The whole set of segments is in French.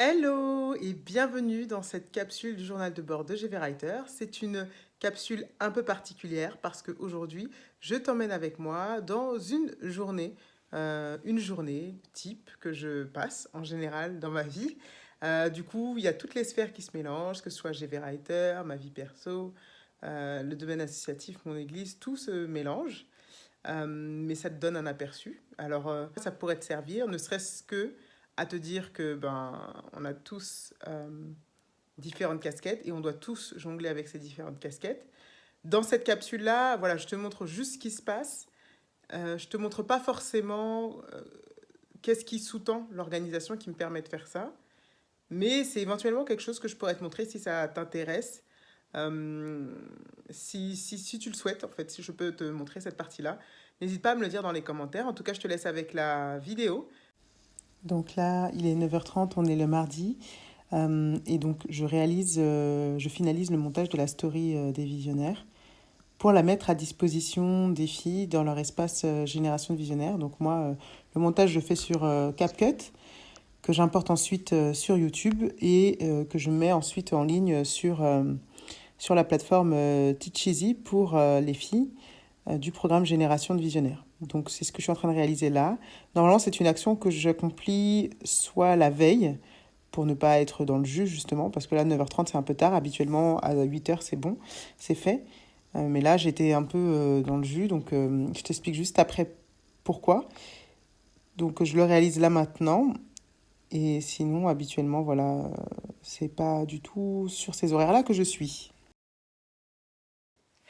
Hello et bienvenue dans cette capsule du journal de bord de GV Writer. C'est une capsule un peu particulière parce qu'aujourd'hui, je t'emmène avec moi dans une journée type que je passe en général dans ma vie. Du coup, il y a toutes les sphères qui se mélangent, que ce soit GV Writer, ma vie perso, le domaine associatif, mon église, tout se mélange. Mais ça te donne un aperçu. Alors, ça pourrait te servir, ne serait-ce que à te dire que on a tous différentes casquettes et on doit tous jongler avec ces différentes casquettes. Dans cette capsule-là, voilà, je te montre juste ce qui se passe. Je te montre pas forcément qu'est-ce qui sous-tend l'organisation qui me permet de faire ça, mais c'est éventuellement quelque chose que je pourrais te montrer si ça t'intéresse. Euh, si tu le souhaites, en fait, si je peux te montrer cette partie-là, n'hésite pas à me le dire dans les commentaires. En tout cas, je te laisse avec la vidéo. Donc là, il est 9h30, on est le mardi. Et donc, je finalise le montage de la story des visionnaires pour la mettre à disposition des filles dans leur espace Génération de Visionnaires. Donc moi, le montage, je fais sur CapCut, que j'importe ensuite sur YouTube et que je mets ensuite en ligne sur la plateforme Teacheasy pour les filles du programme Génération de Visionnaires. Donc c'est ce que je suis en train de réaliser là. Normalement, c'est une action que j'accomplis soit la veille, pour ne pas être dans le jus justement, parce que là, 9h30, c'est un peu tard. Habituellement, à 8h, c'est bon, c'est fait. Mais là, j'étais un peu dans le jus, donc je t'explique juste après pourquoi. Donc je le réalise là maintenant. Et sinon, habituellement, voilà, c'est pas du tout sur ces horaires-là que je suis.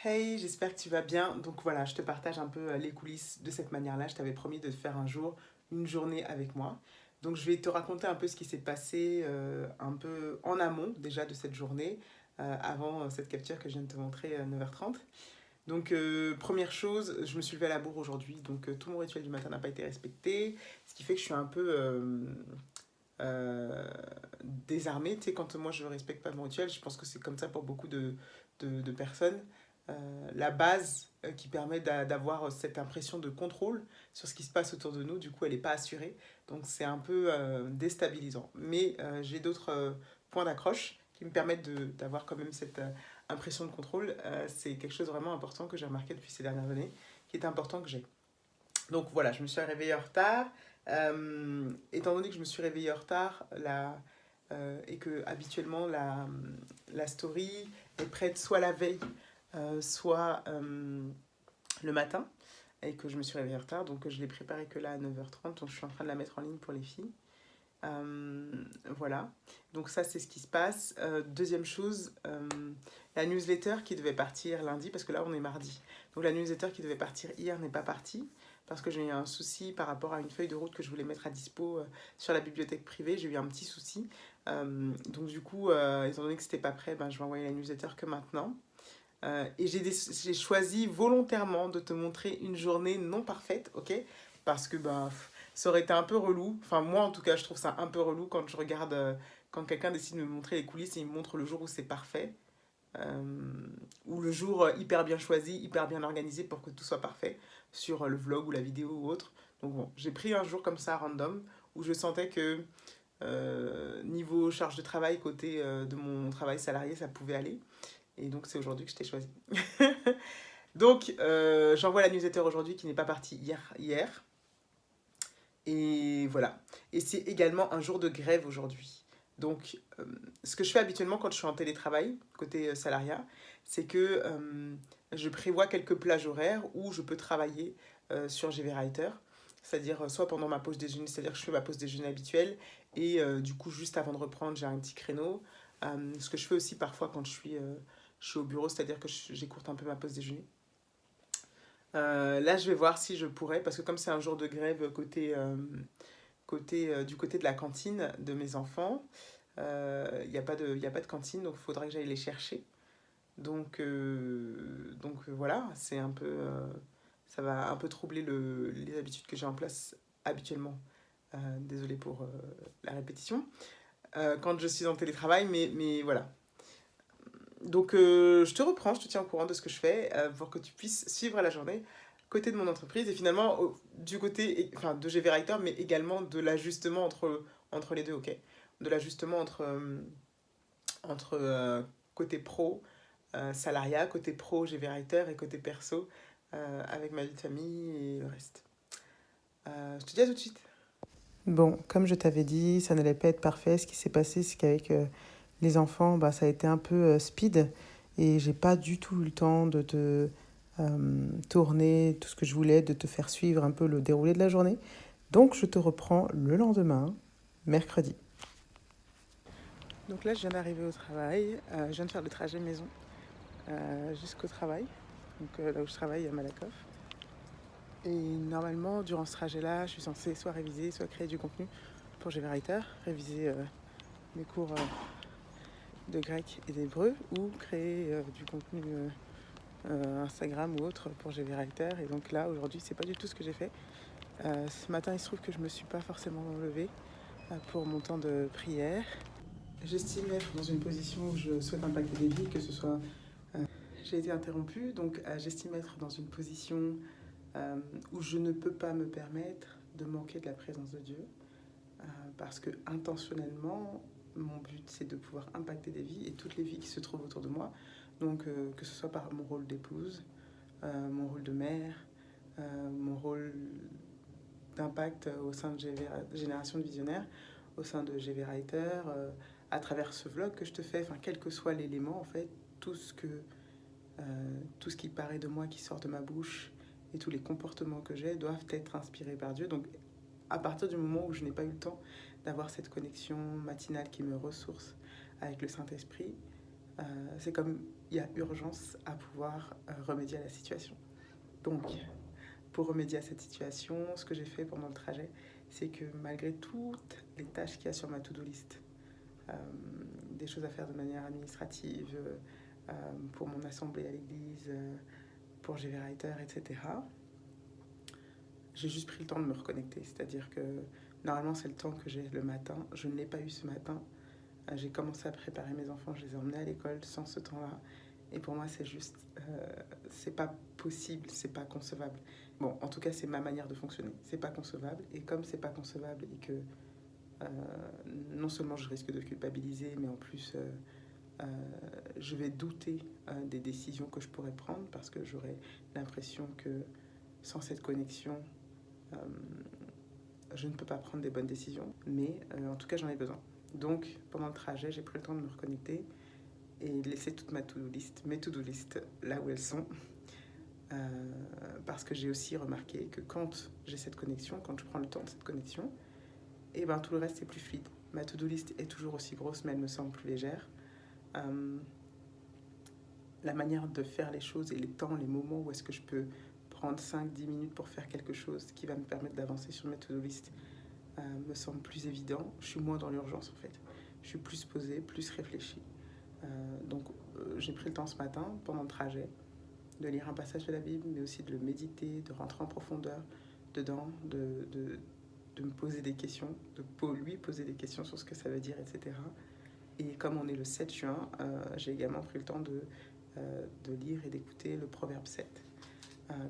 Hey, j'espère que tu vas bien. Donc voilà, je te partage un peu les coulisses de cette manière-là. Je t'avais promis de faire un jour, une journée avec moi. Donc je vais te raconter un peu ce qui s'est passé un peu en amont déjà de cette journée, avant cette capture que je viens de te montrer à 9h30. Donc première chose, je me suis levée à la bourre aujourd'hui, donc tout mon rituel du matin n'a pas été respecté, ce qui fait que je suis un peu euh, désarmée. Tu sais, quand moi je ne respecte pas mon rituel, je pense que c'est comme ça pour beaucoup de personnes. La base qui permet d'avoir cette impression de contrôle sur ce qui se passe autour de nous, du coup, elle n'est pas assurée. Donc, c'est un peu déstabilisant. Mais j'ai d'autres points d'accroche qui me permettent d'avoir quand même cette impression de contrôle. C'est quelque chose de vraiment important que j'ai remarqué depuis ces dernières années, qui est important que j'ai. Donc voilà, je me suis réveillée en retard. Étant donné que je me suis réveillée en retard et que habituellement la story est prête soit la veille, soit le matin, et que je me suis réveillée en retard, donc je l'ai préparée que là à 9h30, donc je suis en train de la mettre en ligne pour les filles. Voilà, donc ça c'est ce qui se passe. Deuxième chose, la newsletter qui devait partir lundi, parce que là on est mardi. Donc la newsletter qui devait partir hier n'est pas partie, parce que j'ai eu un souci par rapport à une feuille de route que je voulais mettre à dispo sur la bibliothèque privée. J'ai eu un petit souci. Donc du coup, étant donné que c'était pas prêt, ben, je vais envoyer la newsletter que maintenant. Et j'ai choisi volontairement de te montrer une journée non parfaite, ok? Parce que ben, ça aurait été un peu relou. Enfin, moi en tout cas, je trouve ça un peu relou quand je regarde, quand quelqu'un décide de me montrer les coulisses et il me montre le jour où c'est parfait. Ou le jour hyper bien choisi, hyper bien organisé pour que tout soit parfait sur le vlog ou la vidéo ou autre. Donc bon, j'ai pris un jour comme ça random où je sentais que niveau charge de travail côté de mon travail salarié, ça pouvait aller. Et donc, c'est aujourd'hui que je t'ai choisi. Donc, j'envoie la newsletter aujourd'hui qui n'est pas partie hier. Et voilà. Et c'est également un jour de grève aujourd'hui. Donc, ce que je fais habituellement quand je suis en télétravail, côté salariat, c'est que je prévois quelques plages horaires où je peux travailler sur GV Writer. C'est-à-dire soit pendant ma pause déjeuner, c'est-à-dire que je fais ma pause déjeuner habituelle et du coup, juste avant de reprendre, j'ai un petit créneau. Ce que je fais aussi parfois quand je suis au bureau, c'est-à-dire que j'écourte un peu ma pause déjeuner. Là, je vais voir si je pourrais, parce que comme c'est un jour de grève du côté de la cantine de mes enfants, il n'y a pas y a pas de cantine, donc il faudra que j'aille les chercher. Donc voilà, c'est un peu, ça va un peu troubler les habitudes que j'ai en place habituellement. Désolée pour la répétition. Quand je suis en télétravail, mais voilà. Donc je te reprends, je te tiens au courant de ce que je fais pour que tu puisses suivre la journée côté de mon entreprise et finalement du côté enfin, de GV Writer, mais également de l'ajustement entre les deux, ok? de l'ajustement entre côté pro, salariat, côté pro, GV Writer, et côté perso, avec ma vie de famille et le reste. Je te dis à tout de suite. Bon, comme je t'avais dit, ça n'allait pas être parfait. Ce qui s'est passé, c'est qu'avec les enfants, bah, ça a été un peu speed et j'ai pas du tout eu le temps de te tourner tout ce que je voulais, de te faire suivre un peu le déroulé de la journée. Donc, je te reprends le lendemain, mercredi. Donc là, je viens d'arriver au travail. Je viens de faire le trajet maison jusqu'au travail, donc là où je travaille à Malakoff. Et normalement, durant ce trajet-là, je suis censée soit réviser, soit créer du contenu pour GV Writer, réviser mes cours de grec et d'hébreu, ou créer du contenu Instagram ou autre pour GV Writer. Et donc là, aujourd'hui, c'est pas du tout ce que j'ai fait. Ce matin, il se trouve que je me suis pas forcément levée pour mon temps de prière. J'estime être dans une position où je souhaite impacter des vies, que ce soit... j'ai été interrompue, donc j'estime être dans une position où je ne peux pas me permettre de manquer de la présence de Dieu, parce que intentionnellement, mon but, c'est de pouvoir impacter des vies et toutes les vies qui se trouvent autour de moi, donc que ce soit par mon rôle d'épouse, mon rôle de mère, mon rôle d'impact au sein de Génération de Visionnaires, au sein de GV Writer, à travers ce vlog que je te fais, enfin, quel que soit l'élément, en fait, tout ce qui paraît de moi, qui sort de ma bouche, et tous les comportements que j'ai doivent être inspirés par Dieu. Donc, à partir du moment où je n'ai pas eu le temps d'avoir cette connexion matinale qui me ressource avec le Saint-Esprit, c'est comme il y a urgence à pouvoir remédier à la situation. Donc, pour remédier à cette situation, ce que j'ai fait pendant le trajet, c'est que malgré toutes les tâches qu'il y a sur ma to-do list, des choses à faire de manière administrative, pour mon assemblée à l'église, pour GV Writer, etc., j'ai juste pris le temps de me reconnecter. C'est-à-dire que normalement, c'est le temps que j'ai le matin. Je ne l'ai pas eu ce matin. J'ai commencé à préparer mes enfants, je les ai emmenés à l'école sans ce temps-là. Et pour moi, c'est juste... c'est pas possible, c'est pas concevable. Bon, en tout cas, c'est ma manière de fonctionner. C'est pas concevable. Et comme c'est pas concevable et que non seulement je risque de culpabiliser, mais en plus... je vais douter des décisions que je pourrais prendre parce que j'aurai l'impression que sans cette connexion, je ne peux pas prendre des bonnes décisions. Mais en tout cas, j'en ai besoin. Donc, pendant le trajet, j'ai pris le temps de me reconnecter et de laisser toute mes to-do list là où elles sont. Parce que j'ai aussi remarqué que quand j'ai cette connexion, quand je prends le temps de cette connexion, et ben, tout le reste est plus fluide. Ma to-do list est toujours aussi grosse, mais elle me semble plus légère. La manière de faire les choses et les temps, les moments où est-ce que je peux prendre 5-10 minutes pour faire quelque chose qui va me permettre d'avancer sur ma to-do list me semble plus évident. Je suis moins dans l'urgence en fait. Je suis plus posée, plus réfléchie. Donc j'ai pris le temps ce matin, pendant le trajet, de lire un passage de la Bible, mais aussi de le méditer, de rentrer en profondeur dedans, de me poser des questions, de lui poser des questions sur ce que ça veut dire, etc. Et comme on est le 7 juin, j'ai également pris le temps de lire et d'écouter le Proverbe 7,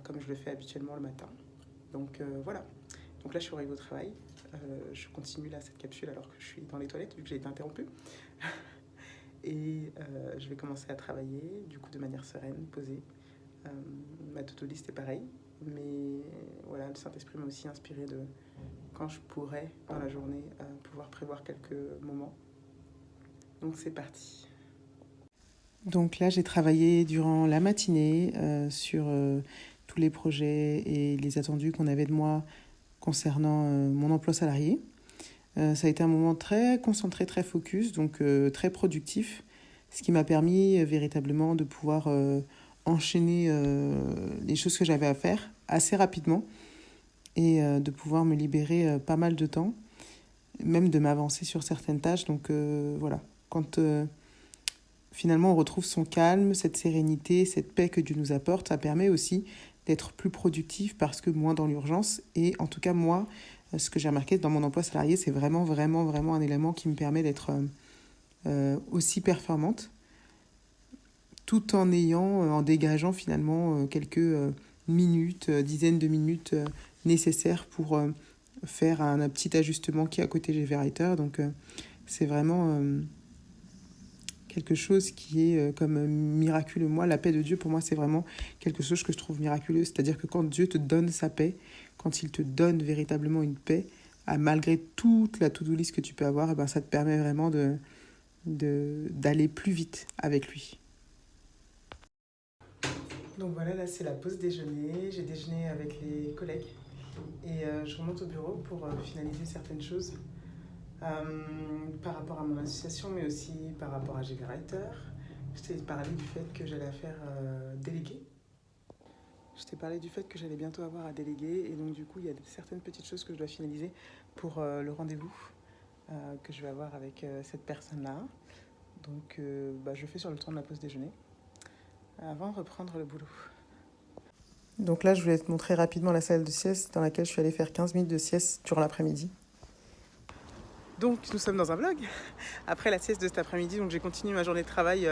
comme je le fais habituellement le matin. Donc voilà. Donc là, je suis arrivée au travail. Je continue là cette capsule alors que je suis dans les toilettes, vu que j'ai été interrompue. Et je vais commencer à travailler, du coup, de manière sereine, posée. Ma to-do list est pareil. Mais voilà, le Saint-Esprit m'a aussi inspiré de quand je pourrais, dans la journée, pouvoir prévoir quelques moments. Donc c'est parti. Donc là, j'ai travaillé durant la matinée sur tous les projets et les attendus qu'on avait de moi concernant mon emploi salarié. Ça a été un moment très concentré, très focus, donc très productif, ce qui m'a permis véritablement de pouvoir enchaîner les choses que j'avais à faire assez rapidement et de pouvoir me libérer pas mal de temps, même de m'avancer sur certaines tâches. Donc voilà, quand finalement on retrouve son calme, cette sérénité, cette paix que Dieu nous apporte, ça permet aussi d'être plus productif parce que moins dans l'urgence. Et en tout cas, moi, ce que j'ai remarqué dans mon emploi salarié, c'est vraiment un élément qui me permet d'être aussi performante, tout en en dégageant finalement quelques minutes, dizaines de minutes nécessaires pour faire un petit ajustement qui est à côté GV Writer. Donc c'est vraiment quelque chose qui est comme miraculeux. Moi, la paix de Dieu, pour moi, c'est vraiment quelque chose que je trouve miraculeux. C'est-à-dire que quand Dieu te donne sa paix, quand il te donne véritablement une paix, malgré toute la to-do list que tu peux avoir, eh ben, ça te permet vraiment d'aller plus vite avec lui. Donc voilà, là c'est la pause déjeuner. J'ai déjeuné avec les collègues et je remonte au bureau pour finaliser certaines choses par rapport à mon association, mais aussi par rapport à GV Writer. Je t'ai parlé du fait que j'allais faire déléguer. Je t'ai parlé du fait que j'allais bientôt avoir à déléguer et donc du coup il y a certaines petites choses que je dois finaliser pour le rendez-vous que je vais avoir avec cette personne-là. Donc je fais sur le temps de la pause déjeuner avant de reprendre le boulot. Donc là, je voulais te montrer rapidement la salle de sieste dans laquelle je suis allée faire 15 minutes de sieste durant l'après-midi. Donc, nous sommes dans un vlog. Après la sieste de cet après-midi, donc j'ai continué ma journée de travail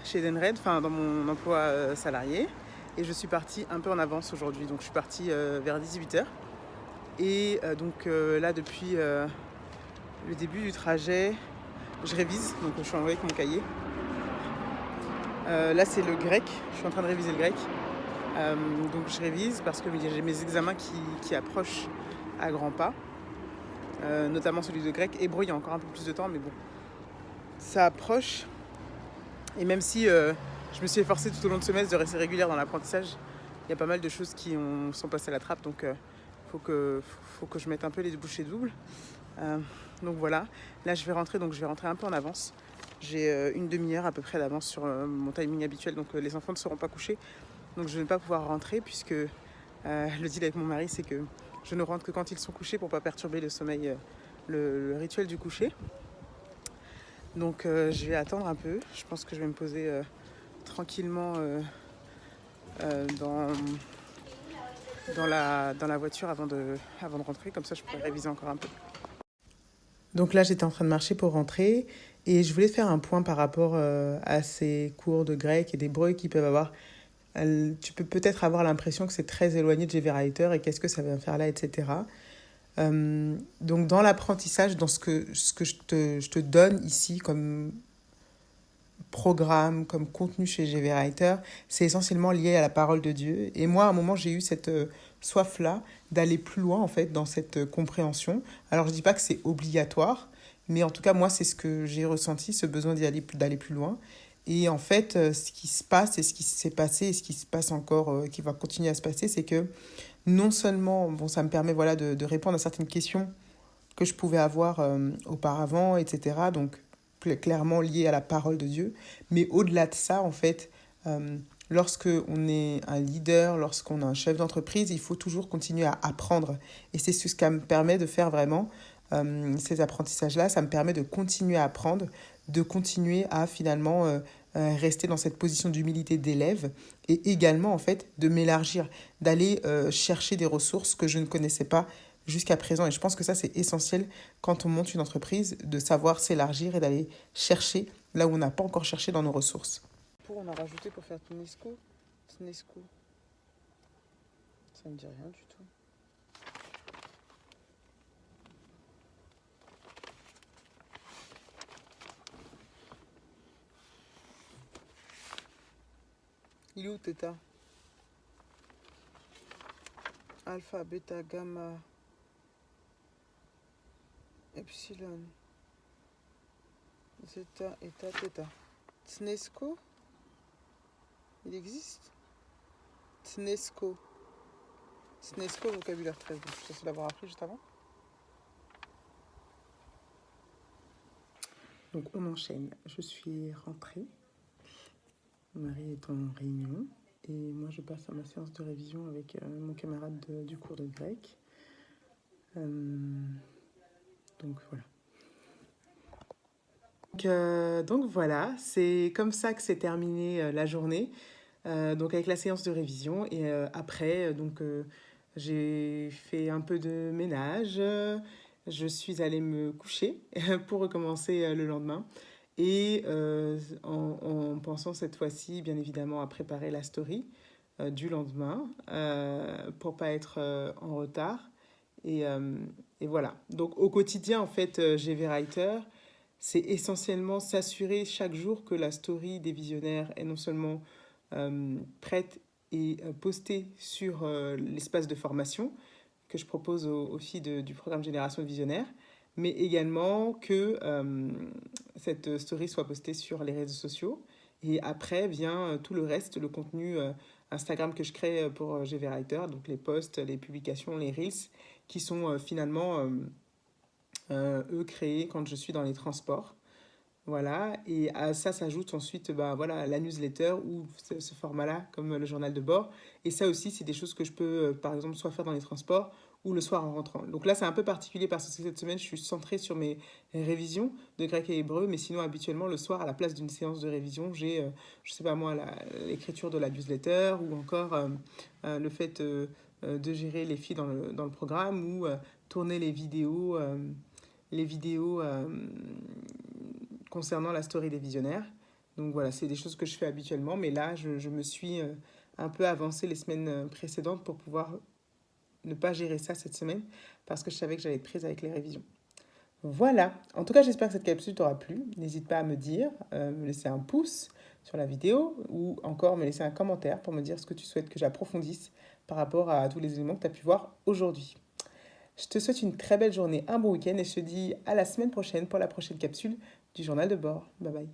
chez Edenred, enfin dans mon emploi salarié. Et je suis partie un peu en avance aujourd'hui. Donc, je suis partie vers 18h. Et là, depuis le début du trajet, je révise. Donc, je suis en avec mon cahier. Là, c'est le grec. Je suis en train de réviser le grec. Donc je révise parce que j'ai mes examens qui approchent à grands pas, notamment celui de grec. Hébreu, il y a encore un peu plus de temps, mais bon, ça approche. Et même si je me suis efforcée tout au long de ce semestre de rester régulière dans l'apprentissage, il y a pas mal de choses qui sont passées à la trappe, donc faut que je mette un peu les bouchées doubles. Donc voilà, là je vais rentrer un peu en avance. J'ai une demi-heure à peu près d'avance sur mon timing habituel, donc les enfants ne seront pas couchés. Donc je ne vais pas pouvoir rentrer puisque le deal avec mon mari, c'est que je ne rentre que quand ils sont couchés pour ne pas perturber le sommeil, le rituel du coucher. Donc je vais attendre un peu. Je pense que je vais me poser tranquillement dans la voiture avant de rentrer. Comme ça, je pourrais réviser encore un peu. Donc là, j'étais en train de marcher pour rentrer et je voulais faire un point par rapport à ces cours de grec et d'hébreu qui peuvent avoir. Tu peux peut-être avoir l'impression que c'est très éloigné de GV Writer et qu'est-ce que ça vient faire là, etc. Donc dans l'apprentissage, dans ce que je te donne ici comme programme, comme contenu chez GV Writer, c'est essentiellement lié à la parole de Dieu. Et moi, à un moment, j'ai eu cette soif-là d'aller plus loin, en fait, dans cette compréhension. Alors, je ne dis pas que c'est obligatoire, mais en tout cas, moi, c'est ce que j'ai ressenti, ce besoin d'aller plus loin. Et en fait, ce qui se passe et ce qui s'est passé et ce qui se passe encore, qui va continuer à se passer, c'est que non seulement, bon, ça me permet voilà, de répondre à certaines questions que je pouvais avoir auparavant, etc. Donc, clairement liées à la parole de Dieu. Mais au-delà de ça, en fait, lorsque on est un leader, lorsqu'on est un chef d'entreprise, il faut toujours continuer à apprendre. Et c'est ce qui me permet de faire vraiment ces apprentissages-là. Ça me permet de continuer à apprendre, de continuer à finalement rester dans cette position d'humilité d'élève et également, en fait, de m'élargir, d'aller chercher des ressources que je ne connaissais pas jusqu'à présent. Et je pense que ça, c'est essentiel quand on monte une entreprise, de savoir s'élargir et d'aller chercher là où on n'a pas encore cherché dans nos ressources. On a rajouté pour faire Tnesco. Ça ne me dit rien du tout. Il est où, Theta? Alpha, bêta, gamma, epsilon, zeta, eta, theta. Tnesco? Il existe? Tnesco. Tnesco, vocabulaire 13. Donc, je suis censée l'avoir appris juste avant. Donc on enchaîne. Je suis rentrée. Mon mari est en réunion. Et moi, je passe à ma séance de révision avec mon camarade du cours de grec. Donc voilà. Donc voilà, c'est comme ça que s'est terminée la journée. Donc avec la séance de révision. Et après, j'ai fait un peu de ménage. Je suis allée me coucher pour recommencer le lendemain. Et en pensant cette fois-ci, bien évidemment, à préparer la story du lendemain pour pas être en retard. Et, euh, et voilà. Donc au quotidien, en fait, GV Writer, c'est essentiellement s'assurer chaque jour que la story des visionnaires est non seulement prête et postée sur l'espace de formation que je propose aux filles du programme Génération de Visionnaires, mais également que cette story soit postée sur les réseaux sociaux. Et après vient tout le reste, le contenu Instagram que je crée pour GV Writer, donc les posts, les publications, les reels, qui sont finalement, eux, créés quand je suis dans les transports. Voilà, et à ça s'ajoute ensuite bah, voilà, la newsletter ou ce format-là, comme le journal de bord. Et ça aussi, c'est des choses que je peux, par exemple, soit faire dans les transports ou le soir en rentrant. Donc là, c'est un peu particulier parce que cette semaine, je suis centrée sur mes révisions de grec et hébreu, mais sinon, habituellement, le soir, à la place d'une séance de révision, j'ai, je sais pas moi, l'écriture de la newsletter ou encore le fait de gérer les filles dans le programme ou tourner les vidéos concernant la story des visionnaires. Donc voilà, c'est des choses que je fais habituellement, mais là, je me suis un peu avancé les semaines précédentes pour pouvoir ne pas gérer ça cette semaine, parce que je savais que j'allais être prise avec les révisions. Voilà, en tout cas, j'espère que cette capsule t'aura plu. N'hésite pas à me dire, me laisser un pouce sur la vidéo ou encore me laisser un commentaire pour me dire ce que tu souhaites que j'approfondisse par rapport à tous les éléments que tu as pu voir aujourd'hui. Je te souhaite une très belle journée, un bon week-end et je te dis à la semaine prochaine pour la prochaine capsule du journal de bord. Bye bye.